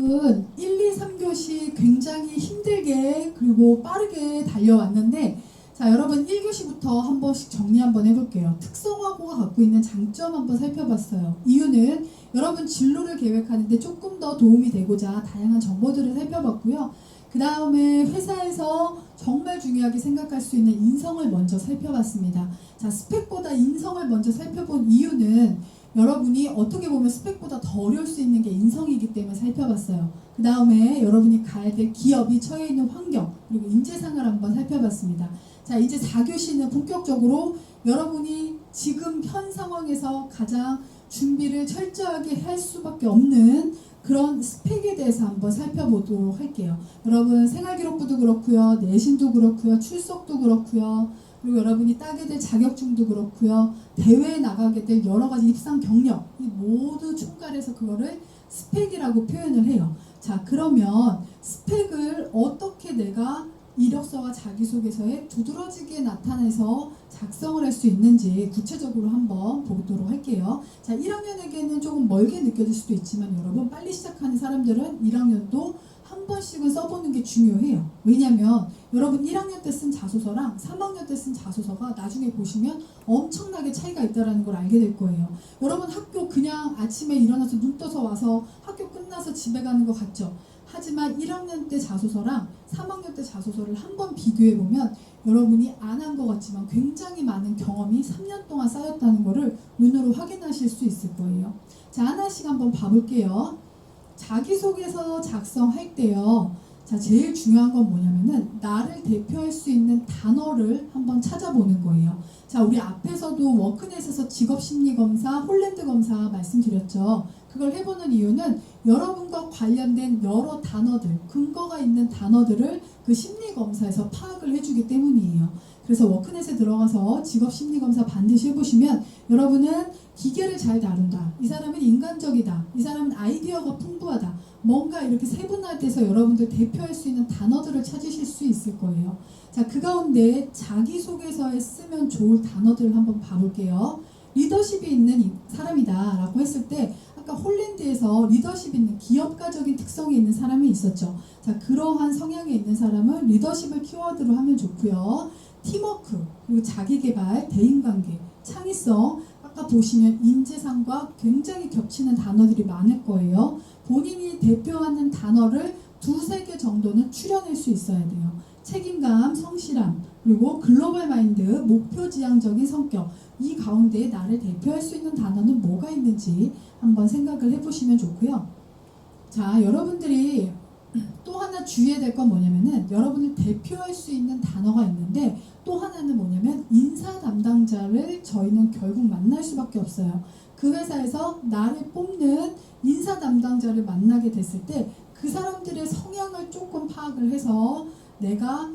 여러분 1, 2, 3교시 굉장히 힘들게 그리고 빠르게 달려왔는데 자 여러분 1교시부터 한 번씩 정리 한번 해볼게요. 특성화고가 갖고 있는 장점 한번 살펴봤어요. 이유는 여러분 진로를 계획하는데 조금 더 도움이 되고자 다양한 정보들을 살펴봤고요. 그 다음에 회사에서 정말 중요하게 생각할 수 있는 인성을 먼저 살펴봤습니다. 자 스펙보다 인성을 먼저 살펴본 이유는 여러분이 어떻게 보면 스펙보다 더 어려울 수 있는 게 인성이기 때문에 살펴봤어요. 그 다음에 여러분이 가야 될 기업이 처해 있는 환경 그리고 인재상을 한번 살펴봤습니다. 자 이제 4교시는 본격적으로 여러분이 지금 현 상황에서 가장 준비를 철저하게 할 수밖에 없는 그런 스펙에 대해서 한번 살펴보도록 할게요. 여러분 생활기록부도 그렇고요, 내신도 그렇고요, 출석도 그렇고요, 그리고 여러분이 따게 될 자격증도 그렇고요, 대회에 나가게 될 여러 가지 입상 경력 이 모두 총괄해서 그거를 스펙이라고 표현을 해요. 자 그러면 스펙을 어떻게 내가 이력서와 자기소개서에 두드러지게 나타내서 작성을 할 수 있는지 구체적으로 한번 보도록 할게요. 자 1학년에게는 조금 멀게 느껴질 수도 있지만 여러분 빨리 시작하는 사람들은 1학년도 한 번씩은 써보는 게 중요해요. 왜냐면 여러분 1학년 때 쓴 자소서랑 3학년 때 쓴 자소서가 나중에 보시면 엄청나게 차이가 있다는 걸 알게 될 거예요. 여러분 학교 그냥 아침에 일어나서 눈 떠서 와서 학교 끝나서 집에 가는 것 같죠? 하지만 1학년 때 자소서랑 3학년 때 자소서를 한번 비교해보면 여러분이 안 한 것 같지만 굉장히 많은 경험이 3년 동안 쌓였다는 것을 눈으로 확인하실 수 있을 거예요. 자 하나씩 한번 봐볼게요. 자기소개서 작성할 때요. 자 제일 중요한 건 뭐냐면은 나를 대표할 수 있는 단어를 한번 찾아보는 거예요. 자 우리 앞에서도 워크넷에서 직업심리검사, 홀랜드검사 말씀드렸죠. 그걸 해보는 이유는 여러분과 관련된 여러 단어들, 근거가 있는 단어들을 그 심리검사에서 파악을 해주기 때문이에요. 그래서 워크넷에 들어가서 직업심리검사 반드시 해보시면 여러분은 기계를 잘 다룬다, 이 사람은 인간적이다, 이 사람은 아이디어가 풍부하다, 뭔가 이렇게 세분화돼서 여러분들 대표할 수 있는 단어들을 찾으실 수 있을 거예요. 자, 그 가운데 자기소개서에 쓰면 좋을 단어들을 한번 봐볼게요. 리더십이 있는 사람이다 라고 했을 때 아까 홀랜드에서 리더십 있는 기업가적인 특성이 있는 사람이 있었죠. 자, 그러한 성향이 있는 사람은 리더십을 키워드로 하면 좋고요. 팀워크, 그리고 자기개발, 대인관계, 창의성, 아까 보시면 인재상과 굉장히 겹치는 단어들이 많을 거예요. 본인이 대표하는 단어를 두세 개 정도는 추려낼 수 있어야 돼요. 책임감, 성실함, 그리고 글로벌 마인드, 목표지향적인 성격, 이 가운데 나를 대표할 수 있는 단어는 뭐가 있는지 한번 생각을 해보시면 좋고요. 자, 여러분들이 또 하나 주의해야 될 건 뭐냐면은 여러분을 대표할 수 있는 단어가 있는데 또 하나는 뭐냐면 인사 담당자를 저희는 결국 만날 수밖에 없어요. 그 회사에서 나를 뽑는 인사 담당자를 만나게 됐을 때 그 사람들의 성향을 조금 파악을 해서 내가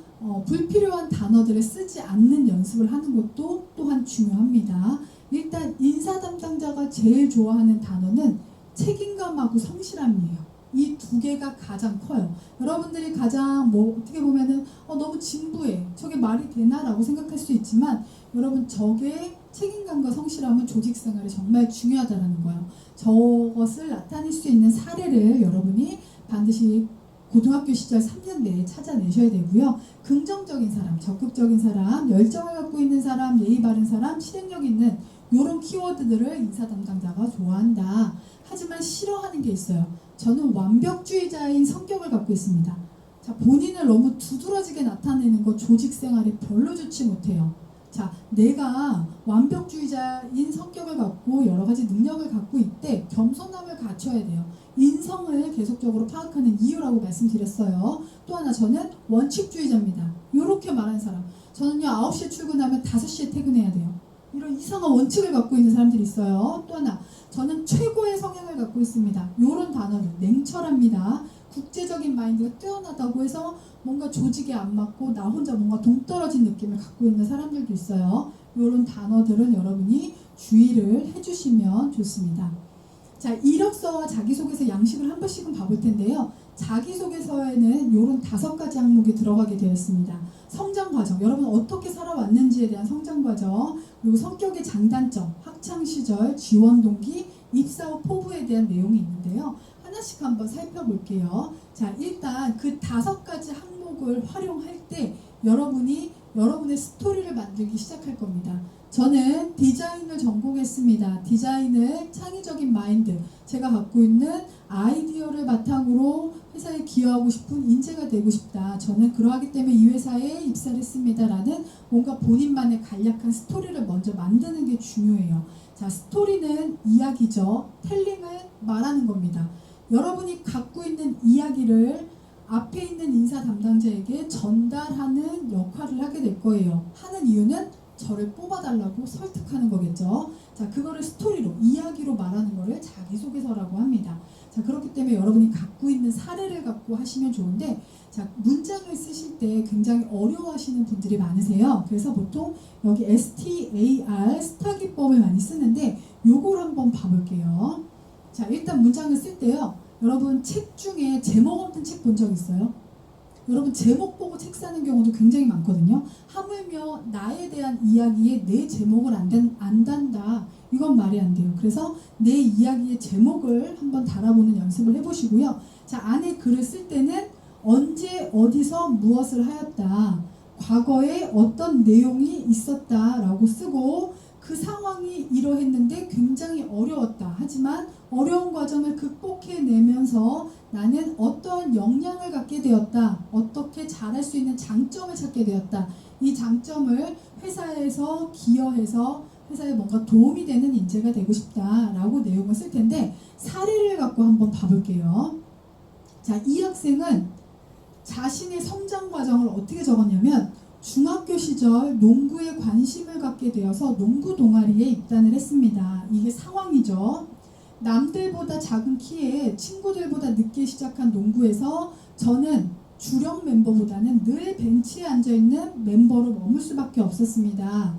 불필요한 단어들을 쓰지 않는 연습을 하는 것도 또한 중요합니다. 일단 인사 담당자가 제일 좋아하는 단어는 책임감하고 성실함이에요. 이 두 개가 가장 커요. 여러분들이 가장 어떻게 보면은 너무 진부해, 저게 말이 되나? 라고 생각할 수 있지만 여러분 저게 책임감과 성실함은 조직 생활에 정말 중요하다는 거예요. 저것을 나타낼 수 있는 사례를 여러분이 반드시 고등학교 시절 3년 내에 찾아내셔야 되고요. 긍정적인 사람, 적극적인 사람, 열정을 갖고 있는 사람, 예의 바른 사람, 실행력 있는 이런 키워드들을 인사 담당자가 좋아한다. 하지만 싫어하는 게 있어요. 저는 완벽주의자인 성격을 갖고 있습니다. 자, 본인을 너무 두드러지게 나타내는 거 조직 생활에 별로 좋지 못해요. 자, 내가 완벽주의자인 성격을 갖고 여러 가지 능력을 갖고 있대 겸손함을 갖춰야 돼요. 인성을 계속적으로 파악하는 이유라고 말씀드렸어요. 또 하나 저는 원칙주의자입니다. 이렇게 말하는 사람. 저는요 9시에 출근하면 5시에 퇴근해야 돼요. 이런 이상한 원칙을 갖고 있는 사람들이 있어요. 또 하나 저는 최고의 성향을 갖고 있습니다. 이런 단어를 냉철합니다. 국제적인 마인드가 뛰어나다고 해서 뭔가 조직에 안 맞고 나 혼자 뭔가 동떨어진 느낌을 갖고 있는 사람들도 있어요. 이런 단어들은 여러분이 주의를 해주시면 좋습니다. 자, 이력서와 자기소개서 양식을 한 번씩은 봐볼 텐데요. 자기소개서에는 이런 5가지 항목이 들어가게 되어 있습니다. 성장과정, 여러분 어떻게 살아왔는지에 대한 성장과정, 그리고 성격의 장단점, 학창시절, 지원동기, 입사 후 포부에 대한 내용이 있는데요. 하나씩 한번 살펴볼게요. 자, 일단 그 5가지 항목을 활용할 때 여러분이 여러분의 스토리를 만들기 시작할 겁니다. 저는 디자인을 전공했습니다. 디자인을 창의적인 마인드, 제가 갖고 있는 아이디어를 바탕으로 회사에 기여하고 싶은 인재가 되고 싶다. 저는 그러하기 때문에 이 회사에 입사를 했습니다. 라는 뭔가 본인만의 간략한 스토리를 먼저 만드는 게 중요해요. 자, 스토리는 이야기죠. 텔링을 말하는 겁니다. 여러분이 갖고 있는 이야기를 앞에 있는 인사 담당자에게 전달하는 역할을 하게 될 거예요. 하는 이유는 저를 뽑아달라고 설득하는 거겠죠. 자, 그거를 스토리로, 이야기로 말하는 거를 자기소개서라고 합니다. 자, 그렇기 때문에 여러분이 갖고 있는 사례를 갖고 하시면 좋은데, 자, 문장을 쓰실 때 굉장히 어려워하시는 분들이 많으세요. 그래서 보통 여기 STAR, 스타 기법을 많이 쓰는데 요걸 한번 봐볼게요. 자, 일단 문장을 쓸 때요. 여러분 책 중에 제목 없는 책 본 적 있어요? 여러분 제목 보고 책 사는 경우도 굉장히 많거든요. 하물며 나에 대한 이야기에 내 제목을 안 단다. 이건 말이 안 돼요. 그래서 내 이야기의 제목을 한번 달아보는 연습을 해보시고요. 자, 안에 글을 쓸 때는 언제 어디서 무엇을 하였다. 과거에 어떤 내용이 있었다라고 쓰고 그 상황이 이러했는데 굉장히 어려웠다. 하지만 어려운 과정을 극복해내면서 나는 어떠한 역량을 갖게 되었다. 어떻게 잘할 수 있는 장점을 찾게 되었다. 이 장점을 회사에서 기여해서 회사에 뭔가 도움이 되는 인재가 되고 싶다라고 내용을 쓸 텐데 사례를 갖고 한번 봐볼게요. 자, 이 학생은 자신의 성장 과정을 어떻게 적었냐면 중학교 시절 농구에 관심을 갖게 되어서 농구 동아리에 입단을 했습니다. 이게 상황이죠. 남들보다 작은 키에 친구들보다 늦게 시작한 농구에서 저는 주력 멤버보다는 늘 벤치에 앉아있는 멤버로 머물 수밖에 없었습니다.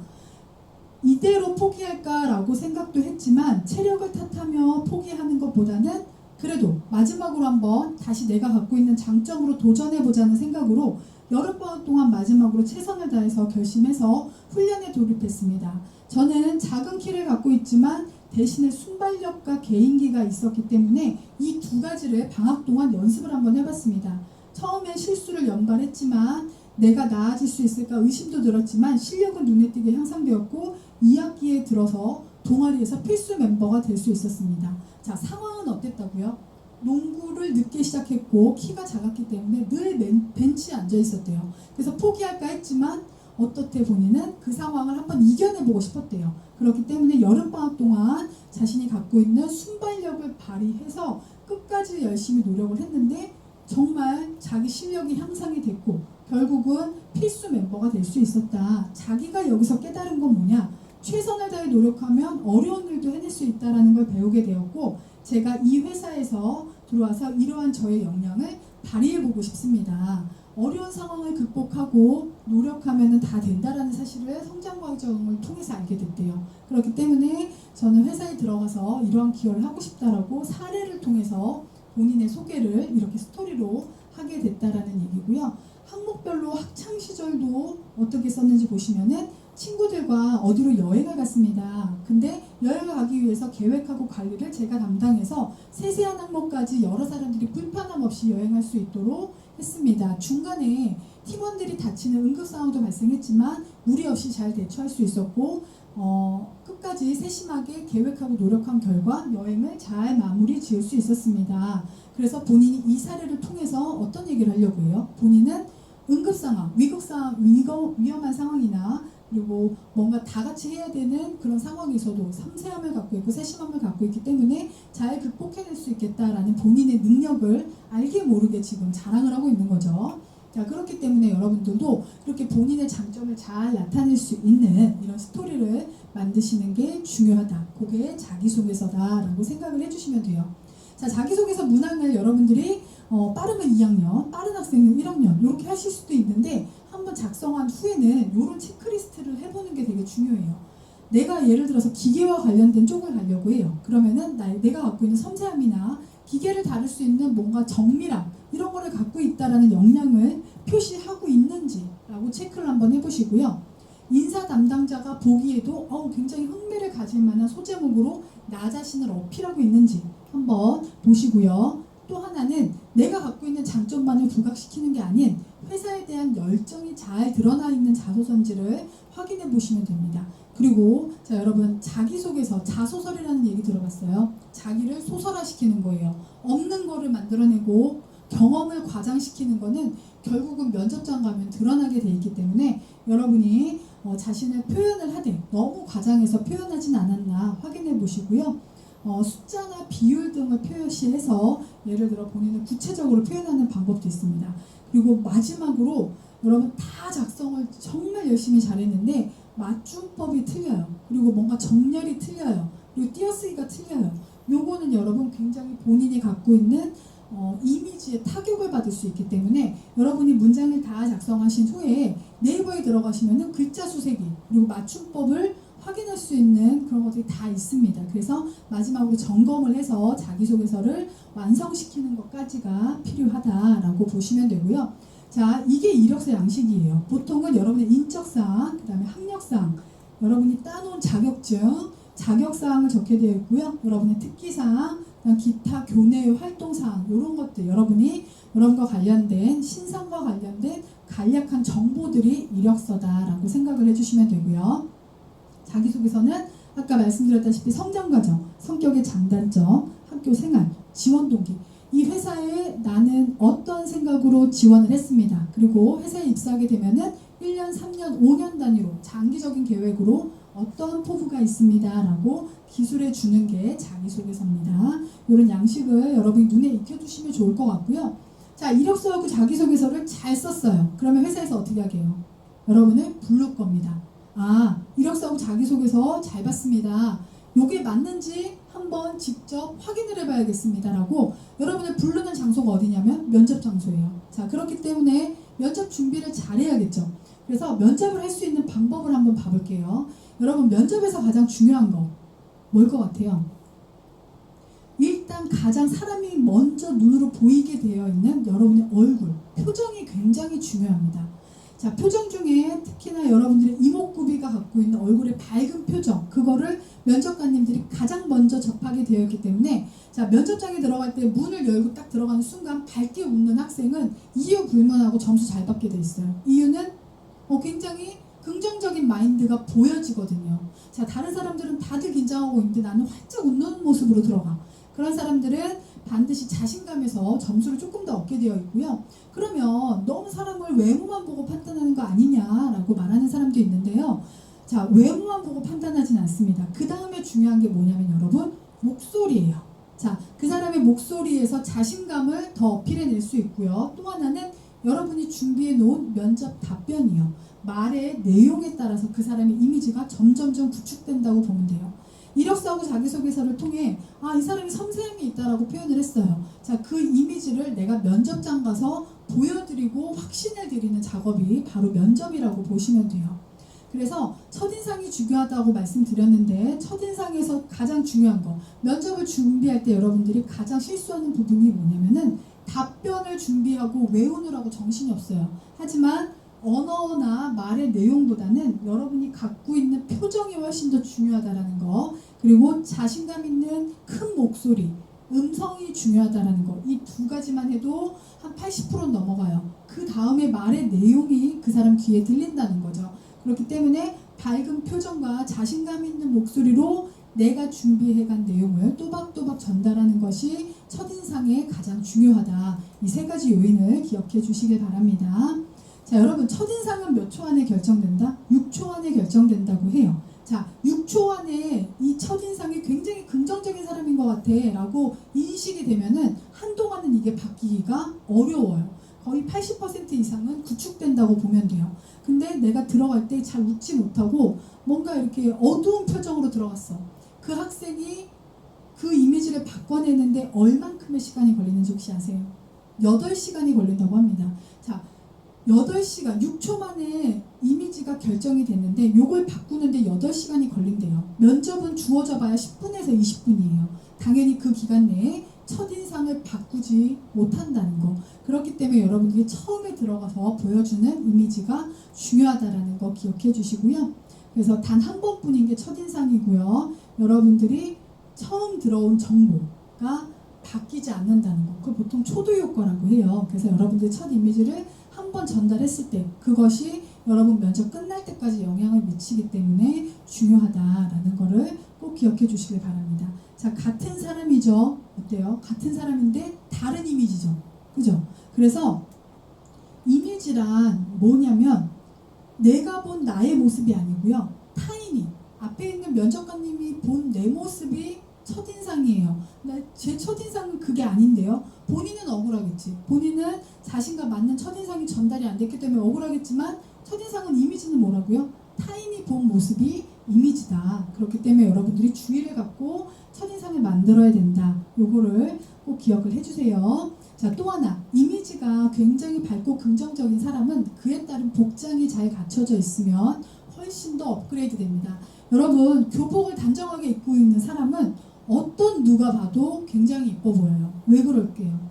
이대로 포기할까라고 생각도 했지만 체력을 탓하며 포기하는 것보다는 그래도 마지막으로 한번 다시 내가 갖고 있는 장점으로 도전해보자는 생각으로 여름방학 동안 마지막으로 최선을 다해서 결심해서 훈련에 돌입했습니다. 저는 작은 키를 갖고 있지만 대신에 순발력과 개인기가 있었기 때문에 이 2가지를 방학 동안 연습을 한번 해봤습니다. 처음엔 실수를 연발했지만 내가 나아질 수 있을까 의심도 들었지만 실력은 눈에 띄게 향상되었고 2학기에 들어서 동아리에서 필수 멤버가 될 수 있었습니다. 자, 상황은 어땠다고요? 농구를 늦게 시작했고 키가 작았기 때문에 늘 벤치에 앉아 있었대요. 그래서 포기할까 했지만 어떻게 본인은 그 상황을 한번 이겨내보고 싶었대요. 그렇기 때문에 여름방학 동안 자신이 갖고 있는 순발력을 발휘해서 끝까지 열심히 노력을 했는데 정말 자기 실력이 향상이 됐고 결국은 필수 멤버가 될 수 있었다. 자기가 여기서 깨달은 건 뭐냐? 최선을 다해 노력하면 어려운 일도 해낼 수 있다는 걸 배우게 되었고 제가 이 회사에서 들어와서 이러한 저의 역량을 발휘해보고 싶습니다. 어려운 상황을 극복하고 노력하면 다 된다라는 사실을 성장 과정을 통해서 알게 됐대요. 그렇기 때문에 저는 회사에 들어가서 이러한 기여를 하고 싶다라고 사례를 통해서 본인의 소개를 이렇게 스토리로 하게 됐다라는 얘기고요. 항목별로 학창 시절도 어떻게 썼는지 보시면은 친구들과 어디로 여행을 갔습니다. 근데 여행을 가기 위해서 계획하고 관리를 제가 담당해서 세세한 항목까지 여러 사람들이 불편함 없이 여행할 수 있도록 했습니다. 중간에 팀원들이 다치는 응급 상황도 발생했지만 무리 없이 잘 대처할 수 있었고 끝까지 세심하게 계획하고 노력한 결과 여행을 잘 마무리 지을 수 있었습니다. 그래서 본인이 이 사례를 통해서 어떤 얘기를 하려고 해요? 본인은 응급 상황, 위험한 상황이나 그리고 뭔가 다 같이 해야 되는 그런 상황에서도 섬세함을 갖고 있고 세심함을 갖고 있기 때문에 잘 극복해낼 수 있겠다라는 본인의 능력을 알게 모르게 지금 자랑을 하고 있는 거죠. 자, 그렇기 때문에 여러분들도 이렇게 본인의 장점을 잘 나타낼 수 있는 이런 스토리를 만드시는 게 중요하다. 그게 자기소개서다라고 생각을 해주시면 돼요. 자, 자기소개서 문항을 여러분들이 빠르면 2학년, 빠른 학생은 1학년 이렇게 하실 수도 있는데 한번 작성한 후에는 이런 체크리스트를 해보는 게 되게 중요해요. 내가 예를 들어서 기계와 관련된 쪽을 가려고 해요. 그러면은 내가 갖고 있는 섬세함이나 기계를 다룰 수 있는 뭔가 정밀함 이런 거를 갖고 있다라는 역량을 표시하고 있는지라고 체크를 한번 해보시고요. 인사 담당자가 보기에도 굉장히 흥미를 가질 만한 소제목으로 나 자신을 어필하고 있는지 한번 보시고요. 또 하나는 내가 갖고 있는 장점만을 부각시키는 게 아닌 회사에 대한 열정이 잘 드러나 있는 자소서인지를 확인해 보시면 됩니다. 그리고 자 여러분 자기소개서, 자소서라는 얘기 들어봤어요? 자기를 소설화시키는 거예요. 없는 거를 만들어내고 경험을 과장시키는 거는 결국은 면접장 가면 드러나게 돼 있기 때문에 여러분이 자신을 표현을 하되 너무 과장해서 표현하진 않았나 확인해 보시고요. 숫자나 비율 등을 표시해서 예를 들어 본인을 구체적으로 표현하는 방법도 있습니다. 그리고 마지막으로 여러분 다 작성을 정말 열심히 잘했는데 맞춤법이 틀려요. 그리고 뭔가 정렬이 틀려요. 그리고 띄어쓰기가 틀려요. 요거는 여러분 굉장히 본인이 갖고 있는 이미지에 타격을 받을 수 있기 때문에 여러분이 문장을 다 작성하신 후에 네이버에 들어가시면은 글자 수세기 그리고 맞춤법을 확인할 수 있는 그런 것들이 다 있습니다. 그래서 마지막으로 점검을 해서 자기소개서를 완성시키는 것까지가 필요하다라고 보시면 되고요. 자, 이게 이력서 양식이에요. 보통은 여러분의 인적사항, 그 다음에 학력사항, 여러분이 따놓은 자격증, 자격사항을 적게 되어 있고요. 여러분의 특기사항, 기타 교내 활동사항 이런 것들 여러분이 여러분과 관련된 신상과 관련된 간략한 정보들이 이력서다라고 생각을 해주시면 되고요. 자기소개서는 아까 말씀드렸다시피 성장과정, 성격의 장단점, 학교 생활, 지원 동기 이 회사에 나는 어떤 생각으로 지원을 했습니다. 그리고 회사에 입사하게 되면은 1년, 3년, 5년 단위로 장기적인 계획으로 어떤 포부가 있습니다 라고 기술해 주는 게 자기소개서입니다. 이런 양식을 여러분이 눈에 익혀두시면 좋을 것 같고요. 자, 이력서하고 자기소개서를 잘 썼어요. 그러면 회사에서 어떻게 하게요? 여러분을 부를 겁니다. 아, 이력서하고 자기소개서 잘 봤습니다. 요게 맞는지 한번 직접 확인을 해봐야겠습니다 라고 여러분을 부르는 장소가 어디냐면 면접 장소예요. 자, 그렇기 때문에 면접 준비를 잘 해야겠죠. 그래서 면접을 할 수 있는 방법을 한번 봐볼게요. 여러분 면접에서 가장 중요한 거 뭘 것 같아요? 일단 가장 사람이 먼저 눈으로 보이게 되어 있는 여러분의 얼굴, 표정이 굉장히 중요합니다. 자, 표정 중에 특히나 여러분들의 이목구비가 갖고 있는 얼굴의 밝은 표정, 그거를 면접관님들이 가장 먼저 접하게 되어 있기 때문에 자, 면접장에 들어갈 때 문을 열고 딱 들어가는 순간 밝게 웃는 학생은 이유 불문하고 점수 잘 받게 돼 있어요. 이유는 굉장히 긍정적인 마인드가 보여지거든요. 자, 다른 사람들은 다들 긴장하고 있는데 나는 활짝 웃는 모습으로 들어가. 그런 사람들은 반드시 자신감에서 점수를 조금 더 얻게 되어 있고요. 그러면 너무 사람을 외모만 보고 판단하는 거 아니냐라고 말하는 사람도 있는데요. 자, 외모만 보고 판단하진 않습니다. 그 다음에 중요한 게 뭐냐면 여러분 목소리예요. 자, 그 사람의 목소리에서 자신감을 더 어필해낼 수 있고요. 또 하나는 여러분이 준비해 놓은 면접 답변이요. 말의 내용에 따라서 그 사람의 이미지가 점점점 구축된다고 보면 돼요. 이력서하고 자기소개서를 통해 이 사람이 섬세함이 있다라고 표현을 했어요. 자, 그 이미지를 내가 면접장 가서 보여드리고 확신을 드리는 작업이 바로 면접이라고 보시면 돼요. 그래서 첫인상이 중요하다고 말씀드렸는데 첫인상에서 가장 중요한 거 면접을 준비할 때 여러분들이 가장 실수하는 부분이 뭐냐면은 답변을 준비하고 외우느라고 정신이 없어요. 하지만 언어나 말의 내용보다는 여러분이 갖고 있는 표정이 훨씬 더 중요하다라는 거, 그리고 자신감 있는 큰 목소리, 음성이 중요하다라는 거, 이 두 가지만 해도 한 80%는 넘어가요. 그 다음에 말의 내용이 그 사람 귀에 들린다는 거죠. 그렇기 때문에 밝은 표정과 자신감 있는 목소리로 내가 준비해간 내용을 또박또박 전달하는 것이 첫인상에 가장 중요하다. 이 세 가지 요인을 기억해 주시길 바랍니다. 자, 여러분 첫인상은 몇 초 안에 결정된다? 6초 안에 결정된다고 해요. 자, 6초 안에 이 첫인상이 굉장히 긍정적인 사람인 것 같아 라고 인식이 되면은 한동안은 이게 바뀌기가 어려워요. 거의 80% 이상은 구축된다고 보면 돼요. 근데 내가 들어갈 때 잘 웃지 못하고 뭔가 이렇게 어두운 표정으로 들어갔어. 그 학생이 그 이미지를 바꿔내는데 얼만큼의 시간이 걸리는지 혹시 아세요? 8시간이 걸린다고 합니다. 자, 8시간, 6초 만에 이미지가 결정이 됐는데 요걸 바꾸는데 8시간이 걸린대요. 면접은 주어져 봐야 10분에서 20분이에요. 당연히 그 기간 내에 첫인상을 바꾸지 못한다는 거. 그렇기 때문에 여러분들이 처음에 들어가서 보여주는 이미지가 중요하다는 거 기억해 주시고요. 그래서 단 한 번뿐인 게 첫인상이고요. 여러분들이 처음 들어온 정보가 바뀌지 않는다는 거. 그걸 보통 초도 효과라고 해요. 그래서 여러분들 첫 이미지를 한 번 전달했을 때 그것이 여러분 면접 끝날 때까지 영향을 미치기 때문에 중요하다라는 거를 꼭 기억해 주시길 바랍니다. 자, 같은 사람이죠. 어때요? 같은 사람인데 다른 이미지죠. 그죠? 그래서 이미지란 뭐냐면 내가 본 나의 모습이 아니고요. 타인이 앞에 있는 면접관님이 본 내 모습이 첫인상이에요. 제 첫인상은 그게 아닌데요. 본인은 억울하겠지. 본인은 자신과 맞는 첫인상이 전달이 안 됐기 때문에 억울하겠지만 첫인상은 이미지는 뭐라고요? 타인이 본 모습이 이미지다. 그렇기 때문에 여러분들이 주의를 갖고 첫인상을 만들어야 된다. 요거를 꼭 기억을 해주세요. 자, 또 하나 이미지가 굉장히 밝고 긍정적인 사람은 그에 따른 복장이 잘 갖춰져 있으면 훨씬 더 업그레이드 됩니다. 여러분 교복을 단정하게 입고 있는 사람은 어떤 누가 봐도 굉장히 예뻐 보여요. 왜 그럴게요?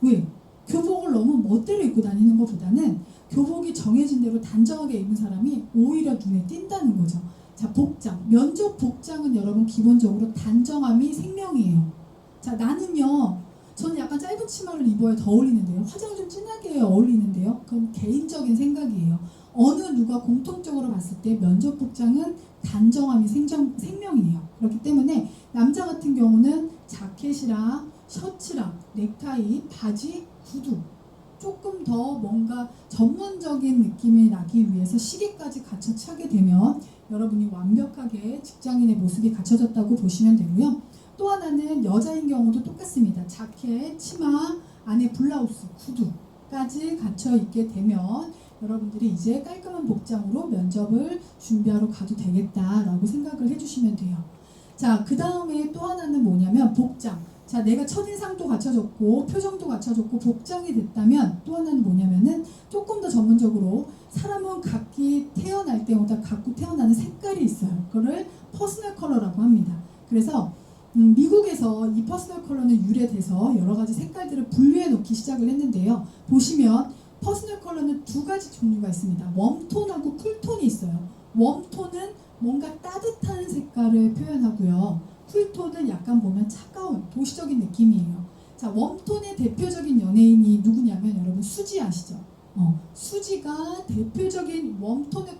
왜? 교복을 너무 멋대로 입고 다니는 것보다는 교복이 정해진 대로 단정하게 입는 사람이 오히려 눈에 띈다는 거죠. 자, 복장. 면접 복장은 여러분 기본적으로 단정함이 생명이에요. 자, 나는요. 저는 약간 짧은 치마를 입어야 더 어울리는데요. 화장을 좀 진하게 해야 어울리는데요. 그건 개인적인 생각이에요. 어느 누가 공통적으로 봤을 때 면접 복장은 단정함이 생명이에요. 그렇기 때문에 남자 같은 경우는 자켓이랑 셔츠랑 넥타이, 바지, 구두 조금 더 뭔가 전문적인 느낌이 나기 위해서 시계까지 갖춰 차게 되면 여러분이 완벽하게 직장인의 모습이 갖춰졌다고 보시면 되고요. 또 하나는 여자인 경우도 똑같습니다. 자켓, 치마, 안에 블라우스, 구두까지 갖춰 있게 되면 여러분들이 이제 깔끔한 복장으로 면접을 준비하러 가도 되겠다라고 생각을 해주시면 돼요. 자, 그 다음에 또 하나는 뭐냐면 복장. 자, 내가 첫인상도 갖춰졌고 표정도 갖춰졌고 복장이 됐다면 또 하나는 뭐냐면은 조금 더 전문적으로 사람은 각기 태어날 때마다 갖고 태어나는 색깔이 있어요. 그거를 퍼스널 컬러라고 합니다. 그래서 미국에서 이 퍼스널 컬러는 유래돼서 여러 가지 색깔들을 분류해 놓기 시작을 했는데요. 보시면 퍼스널 컬러는 두 가지 종류가 있습니다. 웜톤하고 쿨톤이 있어요. 웜톤은 뭔가 따뜻한 색깔을 표현하고요. 쿨톤은 약간 보면 차가운 도시적인 느낌이에요. 자, 웜톤의 대표적인 연예인이 누구냐면 여러분 수지 아시죠? 수지가 대표적인 웜톤의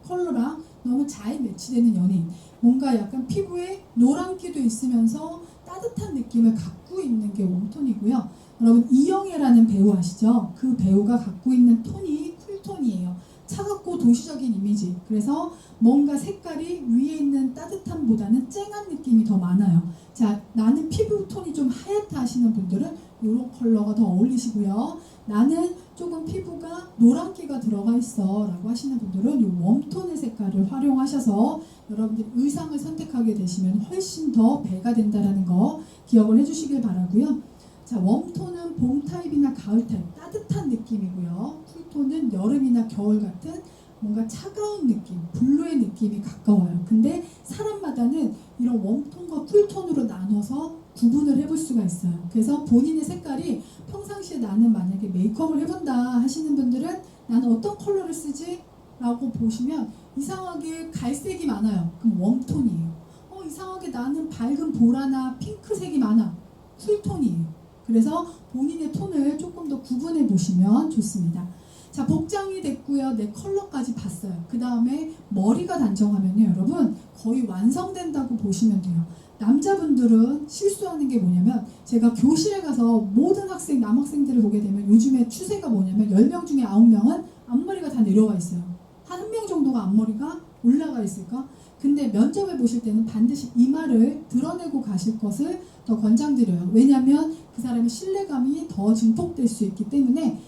컬러랑 너무 잘 매치되는 연예인. 뭔가 약간 피부에 노란기도 있으면서 따뜻한 느낌을 갖고 있는 게 웜톤이고요. 여러분 이영애라는 배우 아시죠? 그 배우가 갖고 있는 톤이 쿨톤이에요. 차갑고 도시적인 이미지. 그래서 뭔가 색깔이 위에 있는 따뜻함보다는 쨍한 느낌이 더 많아요. 자, 나는 피부 톤이 좀 하얗다 하시는 분들은 이런 컬러가 더 어울리시고요. 나는 조금 피부가 노란기가 들어가 있어 라고 하시는 분들은 이 웜톤의 색깔을 활용하셔서 여러분들이 의상을 선택하게 되시면 훨씬 더 배가 된다는 거 기억을 해주시길 바라고요. 자, 웜톤은 봄 타입이나 가을 타입 따뜻한 느낌이고요. 쿨톤은 여름이나 겨울 같은 뭔가 차가운 느낌, 블루의 느낌이 가까워요. 근데 사람마다는 이런 웜톤과 쿨톤으로 나눠서 구분을 해볼 수가 있어요. 그래서 본인의 색깔이 평상시에 나는 만약에 메이크업을 해본다 하시는 분들은 나는 어떤 컬러를 쓰지? 라고 보시면 이상하게 갈색이 많아요. 그럼 웜톤이에요. 이상하게 나는 밝은 보라나 핑크색이 많아. 쿨톤이에요. 그래서 본인의 톤을 조금 더 구분해 보시면 좋습니다. 자, 복장이 됐고요. 내 컬러까지 봤어요. 그 다음에 머리가 단정하면요, 여러분 거의 완성된다고 보시면 돼요. 남자분들은 실수하는 게 뭐냐면 제가 교실에 가서 모든 남학생들을 보게 되면 요즘에 추세가 뭐냐면 10명 중에 9명은 앞머리가 다 내려와 있어요. 한 명 정도가 앞머리가 올라가 있을까? 근데 면접에 보실 때는 반드시 이마를 드러내고 가실 것을 더 권장드려요. 왜냐하면 그 사람의 신뢰감이 더 증폭될 수 있기 때문에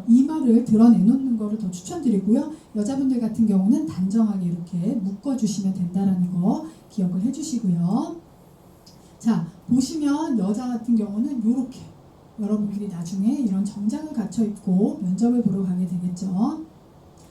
이마를 드러내놓는 거를 더 추천드리고요. 여자분들 같은 경우는 단정하게 이렇게 묶어주시면 된다는 거 기억을 해주시고요. 자, 보시면 여자 같은 경우는 이렇게 여러분들이 나중에 이런 정장을 갖춰 입고 면접을 보러 가게 되겠죠.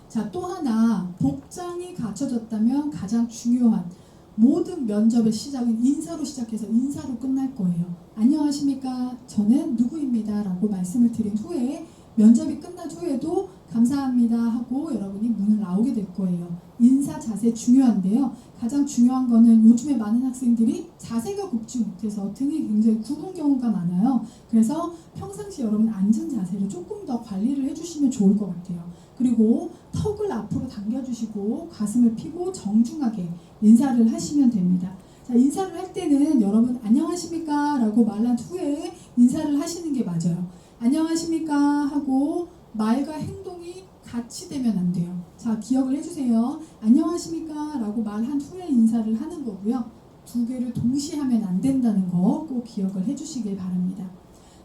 자, 또 하나 복장이 갖춰졌다면 가장 중요한 모든 면접의 시작은 인사로 시작해서 인사로 끝날 거예요. 안녕하십니까? 저는 누구입니다. 라고 말씀을 드린 후에 면접이 끝난 후에도 감사합니다 하고 여러분이 문을 나오게 될 거예요. 인사 자세 중요한데요. 가장 중요한 거는 요즘에 많은 학생들이 자세가 굽지 못해서 등이 굉장히 굽은 경우가 많아요. 그래서 평상시 여러분 앉은 자세를 조금 더 관리를 해주시면 좋을 것 같아요. 그리고 턱을 앞으로 당겨주시고 가슴을 펴고 정중하게 인사를 하시면 됩니다. 자, 인사를 할 때는 여러분 안녕하십니까 라고 말한 후에 인사를 하시는 게 맞아요. 안녕하십니까 하고 말과 행동이 같이 되면 안 돼요. 자, 기억을 해주세요. 안녕하십니까 라고 말한 후에 인사를 하는 거고요. 두 개를 동시에 하면 안 된다는 거 꼭 기억을 해주시길 바랍니다.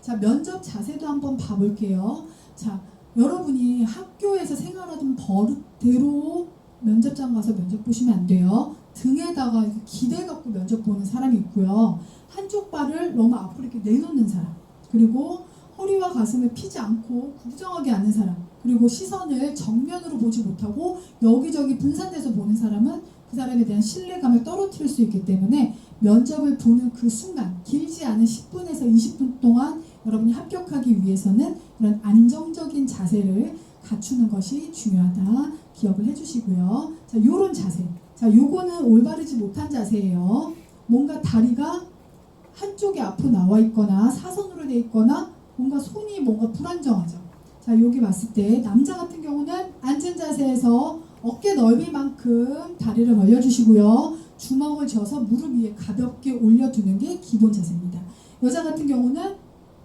자, 면접 자세도 한번 봐볼게요. 자, 여러분이 학교에서 생활하던 버릇대로 면접장 가서 면접 보시면 안 돼요. 등에다가 기대 갖고 면접 보는 사람이 있고요. 한쪽 발을 너무 앞으로 이렇게 내놓는 사람, 그리고 허리와 가슴을 피지 않고 구부정하게 앉는 사람, 그리고 시선을 정면으로 보지 못하고 여기저기 분산돼서 보는 사람은 그 사람에 대한 신뢰감을 떨어뜨릴 수 있기 때문에 면접을 보는 그 순간, 길지 않은 10분에서 20분 동안 여러분이 합격하기 위해서는 이런 안정적인 자세를 갖추는 것이 중요하다 기억을 해주시고요. 자, 요런 자세. 자, 요거는 올바르지 못한 자세예요. 뭔가 다리가 한쪽이 앞으로 나와 있거나 사선으로 돼 있거나 뭔가 손이 뭔가 불안정하죠. 자, 여기 봤을 때 남자 같은 경우는 앉은 자세에서 어깨 넓이만큼 다리를 벌려주시고요. 주먹을 쥐어서 무릎 위에 가볍게 올려두는 게 기본 자세입니다. 여자 같은 경우는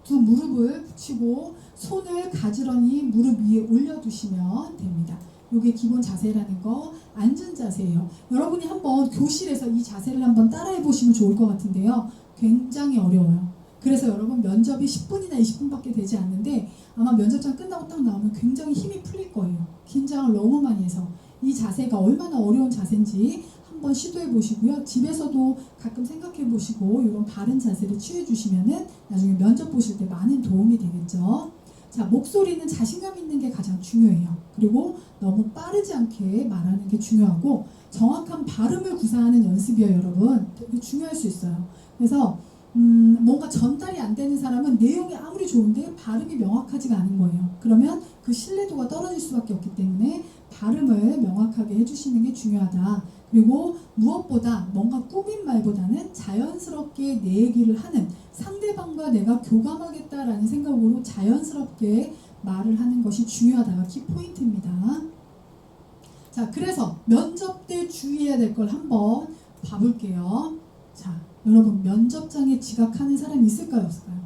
두 무릎을 붙이고 손을 가지런히 무릎 위에 올려두시면 됩니다. 이게 기본 자세라는 거, 앉은 자세예요. 여러분이 한번 교실에서 이 자세를 한번 따라해 보시면 좋을 것 같은데요. 굉장히 어려워요. 그래서 여러분 면접이 10분이나 20분밖에 되지 않는데 아마 면접장 끝나고 딱 나오면 굉장히 힘이 풀릴 거예요. 긴장을 너무 많이 해서. 이 자세가 얼마나 어려운 자세인지 한번 시도해 보시고요. 집에서도 가끔 생각해 보시고 이런 바른 자세를 취해 주시면은 나중에 면접 보실 때 많은 도움이 되겠죠. 자, 목소리는 자신감 있는 게 가장 중요해요. 그리고 너무 빠르지 않게 말하는 게 중요하고 정확한 발음을 구사하는 연습이요, 여러분. 되게 중요할 수 있어요. 그래서 뭔가 전달이 안 되는 사람은 내용이 아무리 좋은데 발음이 명확하지가 않은 거예요. 그러면 그 신뢰도가 떨어질 수밖에 없기 때문에 발음을 명확하게 해주시는 게 중요하다. 그리고 무엇보다 뭔가 꾸민 말보다는 자연스럽게 내 얘기를 하는, 상대방과 내가 교감하겠다라는 생각으로 자연스럽게 말을 하는 것이 중요하다가 키포인트입니다. 자, 그래서 면접 때 주의해야 될 걸 한번 봐볼게요. 자, 여러분 면접장에 지각하는 사람이 있을까요, 없을까요?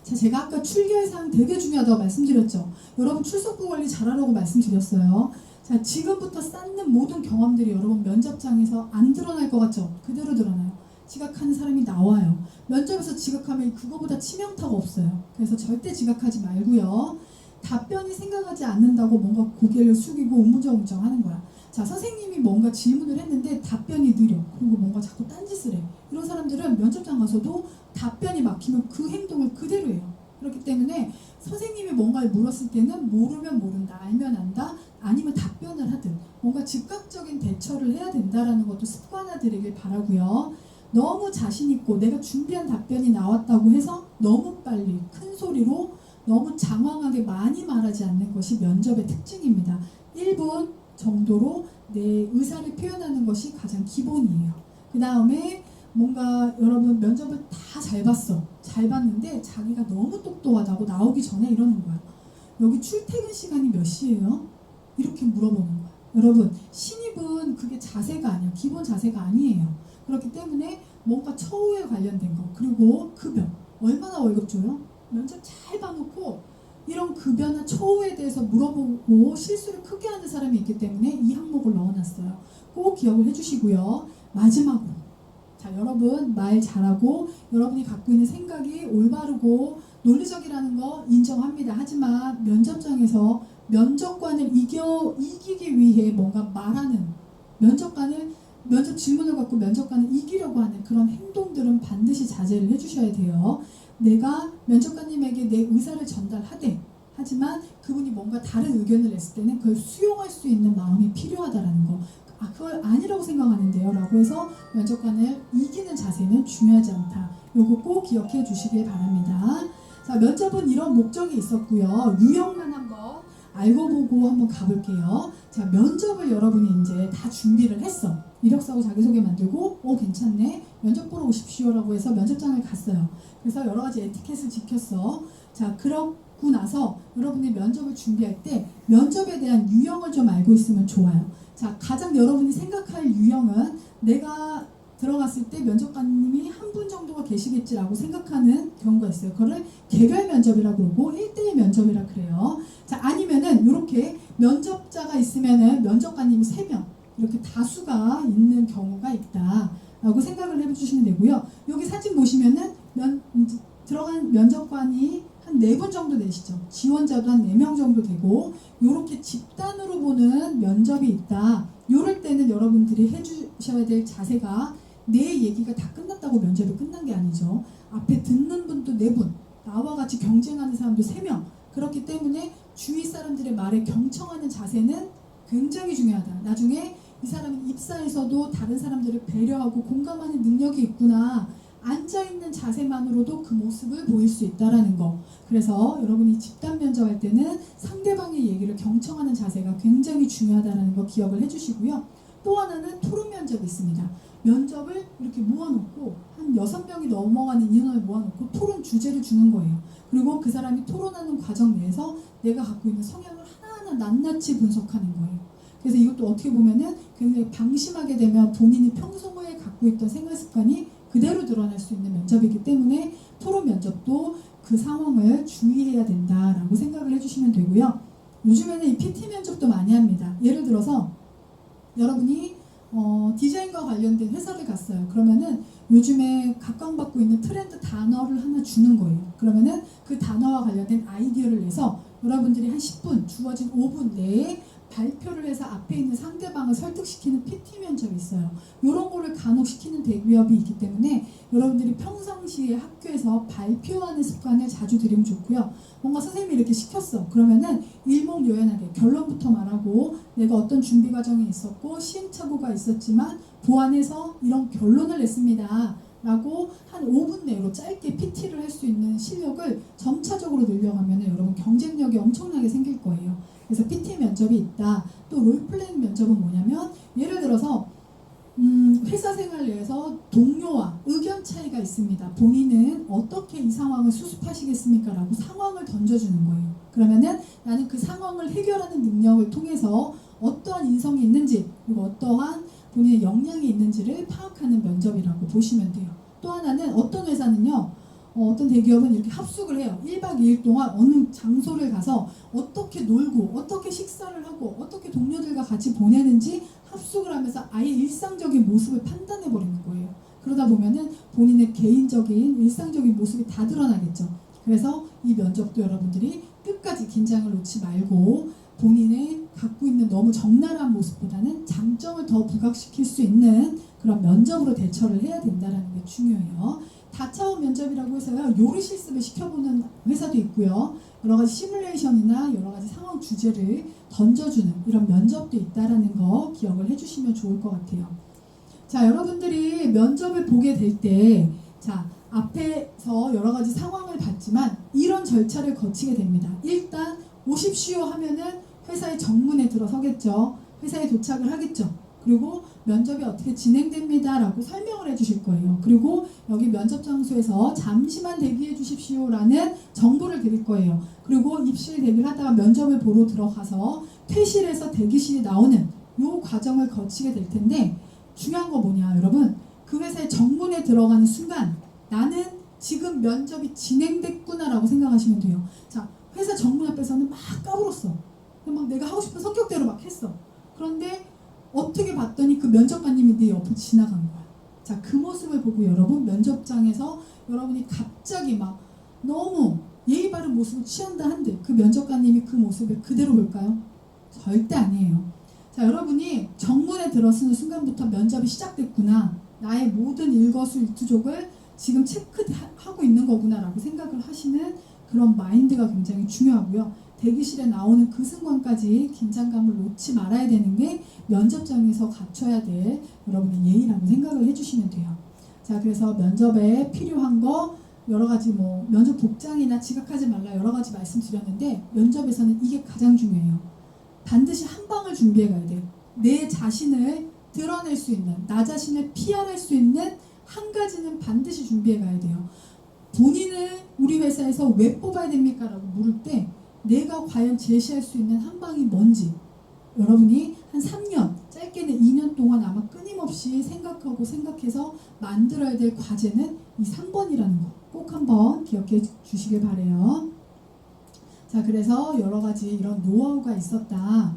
자, 제가 아까 출결사항 되게 중요하다고 말씀드렸죠. 여러분 출석부 관리 잘하라고 말씀드렸어요. 자, 지금부터 쌓는 모든 경험들이 여러분 면접장에서 안 드러날 것 같죠? 그대로 드러나요. 지각하는 사람이 나와요. 면접에서 지각하면 그거보다 치명타가 없어요. 그래서 절대 지각하지 말고요. 답변이 생각하지 않는다고 뭔가 고개를 숙이고 우물정물정 하는 거야. 자, 선생님이 뭔가 질문을 했는데 답변이 느려. 그리고 뭔가 자꾸 딴짓을 해. 이런 사람들은 면접장 가서도 답변이 막히면 그 행동을 그대로 해요. 그렇기 때문에 선생님이 뭔가를 물었을 때는 모르면 모른다, 알면 안다, 아니면 답변을 하든 뭔가 즉각적인 대처를 해야 된다라는 것도 습관화되길 바라고요. 너무 자신 있고 내가 준비한 답변이 나왔다고 해서 너무 빨리 큰 소리로 너무 장황하게 많이 말하지 않는 것이 면접의 특징입니다. 1분 정도로 내 의사를 표현하는 것이 가장 기본이에요. 그 다음에 뭔가 여러분 면접을 다 잘 봤어. 잘 봤는데 자기가 너무 똑똑하다고 나오기 전에 이러는 거야. 여기 출퇴근 시간이 몇 시예요? 이렇게 물어보는 거야. 여러분 신입은 그게 자세가 아니야. 기본 자세가 아니에요. 그렇기 때문에 뭔가 처우에 관련된 거, 그리고 급여, 얼마나 월급 줘요? 면접 잘 봐놓고 이런 급여나 처우에 대해서 물어보고 실수를 크게 하는 사람이 있기 때문에 이 항목을 넣어놨어요. 꼭 기억을 해주시고요. 마지막으로, 자, 여러분 말 잘하고 여러분이 갖고 있는 생각이 올바르고 논리적이라는 거 인정합니다. 하지만 면접장에서 면접관을 이기기 위해 뭔가 말하는, 면접 질문을 갖고 면접관을 이기려고 하는 그런 행동들은 반드시 자제를 해주셔야 돼요. 내가 면접관님에게 내 의사를 전달하되, 하지만 그분이 뭔가 다른 의견을 냈을 때는 그걸 수용할 수 있는 마음이 필요하다라는 거. 그걸 아니라고 생각하는데요 라고 해서 면접관을 이기는 자세는 중요하지 않다. 요거 꼭 기억해 주시길 바랍니다. 자, 면접은 이런 목적이 있었고요. 유형만 한번 알고 보고 한번 가볼게요. 자, 면접을 여러분이 이제 다 준비를 했어. 이력서하고 자기소개 만들고 괜찮네. 면접 보러 오십시오라고 해서 면접장을 갔어요. 그래서 여러 가지 에티켓을 지켰어. 자, 그러고 나서 여러분이 면접을 준비할 때 면접에 대한 유형을 좀 알고 있으면 좋아요. 자, 가장 여러분이 생각할 유형은 내가 들어갔을 때 면접관님이 한 분 정도가 계시겠지라고 생각하는 경우가 있어요. 그걸 개별 면접이라고 그러고 1대1 면접이라고 그래요. 자, 아니면은 이렇게 면접자가 있으면은 면접관님이 3명 이렇게 다수가 있는 경우가 있다라고 생각을 해주시면 되고요. 여기 사진 보시면은 들어간 면접관이 한 4분 정도 되시죠. 지원자도 한 4명 정도 되고 이렇게 집단으로 보는 면접이 있다. 이럴 때는 여러분들이 해주셔야 될 자세가 내 얘기가 다 끝났다고 면접이 끝난 게 아니죠. 앞에 듣는 분도 4분, 나와 같이 경쟁하는 사람도 3명. 그렇기 때문에 주위 사람들의 말에 경청하는 자세는 굉장히 중요하다. 나중에 이 사람은 입사에서도 다른 사람들을 배려하고 공감하는 능력이 있구나. 앉아있는 자세만으로도 그 모습을 보일 수 있다는 거. 그래서 여러분이 집단 면접할 때는 상대방의 얘기를 경청하는 자세가 굉장히 중요하다는 거 기억을 해주시고요. 또 하나는 토론 면접이 있습니다. 면접을 이렇게 모아놓고 한 6명이 넘어가는 인원을 모아놓고 토론 주제를 주는 거예요. 그리고 그 사람이 토론하는 과정 내에서 내가 갖고 있는 성향을 하나하나 낱낱이 분석하는 거예요. 그래서 이것도 어떻게 보면은 굉장히 방심하게 되면 본인이 평소에 갖고 있던 생활 습관이 그대로 드러날 수 있는 면접이기 때문에 토론 면접도 그 상황을 주의해야 된다라고 생각을 해주시면 되고요. 요즘에는 이 PT 면접도 많이 합니다. 예를 들어서 여러분이 디자인과 관련된 회사를 갔어요. 그러면은 요즘에 각광받고 있는 트렌드 단어를 하나 주는 거예요. 그러면은 그 단어와 관련된 아이디어를 내서 여러분들이 한 10분, 주어진 5분 내에 발표를 해서 앞에 있는 상대방을 설득시키는 PT 면접이 있어요. 이런 거를 간혹 시키는 대기업이 있기 때문에 여러분들이 평상시에 학교에서 발표하는 습관을 자주 들이면 좋고요. 뭔가 선생님이 이렇게 시켰어. 그러면은 일목요연하게 결론부터 말하고 내가 어떤 준비 과정이 있었고 시행착오가 있었지만 보완해서 이런 결론을 냈습니다. 라고 한 5분 내로 짧게 PT를 할 수 있는 실력을 점차적으로 늘려가면 여러분 경쟁력이 엄청나게 생길 거예요. 그래서 PT 면접이 있다. 또 롤플레잉 면접은 뭐냐면 예를 들어서 회사 생활 내에서 동료와 의견 차이가 있습니다. 본인은 어떻게 이 상황을 수습하시겠습니까? 라고 상황을 던져주는 거예요. 그러면은 나는 그 상황을 해결하는 능력을 통해서 어떠한 인성이 있는지 그리고 어떠한 본인의 역량이 있는지를 파악하는 면접이라고 보시면 돼요. 또 하나는 어떤 회사는요. 어떤 대기업은 이렇게 합숙을 해요. 1박 2일 동안 어느 장소를 가서 어떻게 놀고 어떻게 식사를 하고 어떻게 동료들과 같이 보내는지 합숙을 하면서 아예 일상적인 모습을 판단해 버리는 거예요. 그러다 보면은 본인의 개인적인 일상적인 모습이 다 드러나겠죠. 그래서 이 면접도 여러분들이 끝까지 긴장을 놓지 말고 본인의 갖고 있는 너무 적나라한 모습보다는 장점을 더 부각시킬 수 있는 그런 면접으로 대처를 해야 된다는 게 중요해요. 다차원 면접이라고 해서요. 요리 실습을 시켜보는 회사도 있고요. 여러 가지 시뮬레이션이나 여러 가지 상황 주제를 던져주는 이런 면접도 있다는 거 기억을 해주시면 좋을 것 같아요. 자, 여러분들이 면접을 보게 될 때 자, 앞에서 여러 가지 상황을 봤지만 이런 절차를 거치게 됩니다. 일단 오십시오 하면은 회사의 정문에 들어서겠죠. 회사에 도착을 하겠죠. 그리고 면접이 어떻게 진행됩니다 라고 설명을 해주실 거예요. 그리고 여기 면접 장소에서 잠시만 대기해 주십시오 라는 정보를 드릴 거예요. 그리고 입실 대기를 하다가 면접을 보러 들어가서 퇴실에서 대기실이 나오는 이 과정을 거치게 될 텐데 중요한 거 뭐냐 여러분, 그 회사의 정문에 들어가는 순간 나는 지금 면접이 진행됐구나 라고 생각하시면 돼요. 자, 회사 정문 앞에서는 막 까불었어. 막 내가 하고 싶은 성격대로 막 했어. 그런데 어떻게 봤더니 그 면접관님이 내 옆을 지나간 거야. 자, 그 모습을 보고 여러분 면접장에서 여러분이 갑자기 막 너무 예의 바른 모습을 취한다 한들 그 면접관님이 그 모습을 그대로 볼까요? 절대 아니에요. 자, 여러분이 정문에 들어서는 순간부터 면접이 시작됐구나. 나의 모든 일거수일투족을 지금 체크하고 있는 거구나 라고 생각을 하시는 그런 마인드가 굉장히 중요하고요. 대기실에 나오는 그 순간까지 긴장감을 놓지 말아야 되는 게 면접장에서 갖춰야 될 여러분의 예의라고 생각을 해주시면 돼요. 자, 그래서 면접에 필요한 거 여러 가지 뭐 면접 복장이나 지각하지 말라 여러 가지 말씀드렸는데 면접에서는 이게 가장 중요해요. 반드시 한 방을 준비해 가야 돼요. 내 자신을 드러낼 수 있는, 나 자신을 PR할 수 있는 한 가지는 반드시 준비해 가야 돼요. 본인을 우리 회사에서 왜 뽑아야 됩니까? 라고 물을 때 내가 과연 제시할 수 있는 한 방이 뭔지 여러분이 한 3년, 짧게는 2년 동안 아마 끊임없이 생각해서 만들어야 될 과제는 이 3번이라는 거 꼭 한번 기억해 주시길 바래요. 자, 그래서 여러 가지 이런 노하우가 있었다.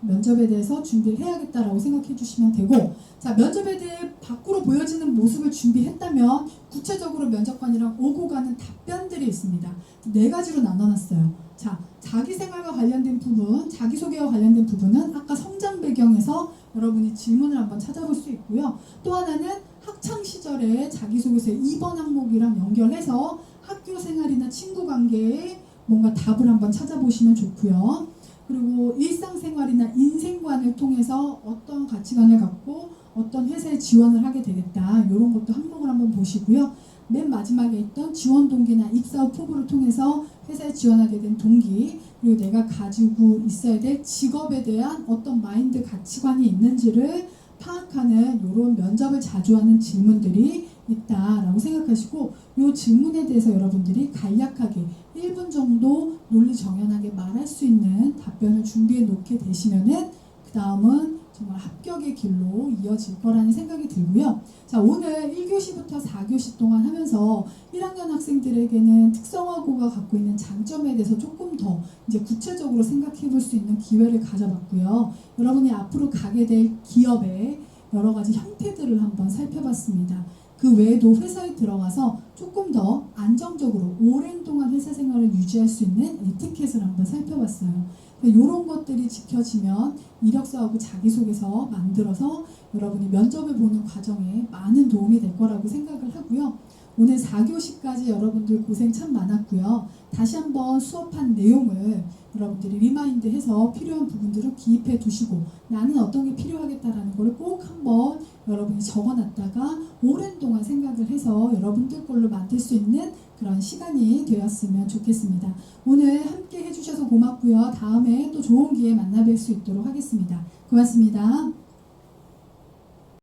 면접에 대해서 준비를 해야겠다라고 생각해 주시면 되고, 자, 면접에 대해 밖으로 보여지는 모습을 준비했다면 구체적으로 면접관이랑 오고 가는 답변들이 있습니다. 4가지로 나눠놨어요. 자, 자기생활과 관련된 부분, 자기소개와 관련된 부분은 아까 성장 배경에서 여러분이 질문을 한번 찾아볼 수 있고요. 또 하나는 학창시절에 자기소개서 2번 항목이랑 연결해서 학교 생활이나 친구 관계에 뭔가 답을 한번 찾아보시면 좋고요. 그리고 일상생활이나 인생관을 통해서 어떤 가치관을 갖고 어떤 회사에 지원을 하게 되겠다. 이런 것도 항목을 한번 보시고요. 맨 마지막에 있던 지원 동기나 입사 후 포부를 통해서 회사에 지원하게 된 동기, 그리고 내가 가지고 있어야 될 직업에 대한 어떤 마인드 가치관이 있는지를 파악하는 이런 면접을 자주 하는 질문들이 있다라고 생각하시고, 이 질문에 대해서 여러분들이 간략하게 1분 정도 논리정연하게 말할 수 있는 답변을 준비해 놓게 되시면은 그 다음은 정말 합격의 길로 이어질 거라는 생각이 들고요. 자, 오늘 1교시부터 4교시 동안 하면서 1학년 학생들에게는 특성화고가 갖고 있는 장점에 대해서 조금 더 이제 구체적으로 생각해 볼 수 있는 기회를 가져봤고요. 여러분이 앞으로 가게 될 기업의 여러 가지 형태들을 한번 살펴봤습니다. 그 외에도 회사에 들어가서 조금 더 안정적으로 오랜 동안 회사 생활을 유지할 수 있는 에티켓을 한번 살펴봤어요. 이런 것들이 지켜지면 이력서하고 자기소개서 만들어서 여러분이 면접을 보는 과정에 많은 도움이 될 거라고 생각을 하고요. 오늘 4교시까지 여러분들 고생 참 많았고요. 다시 한번 수업한 내용을 여러분들이 리마인드해서 필요한 부분들을 기입해 두시고 나는 어떤 게 필요하겠다라는 걸 꼭 한번 여러분이 적어놨다가 오랜 동안 생각을 해서 여러분들 걸로 만들 수 있는 그런 시간이 되었으면 좋겠습니다. 오늘 함께 해주셔서 고맙고요. 다음에 또 좋은 기회 만나 뵐 수 있도록 하겠습니다. 고맙습니다.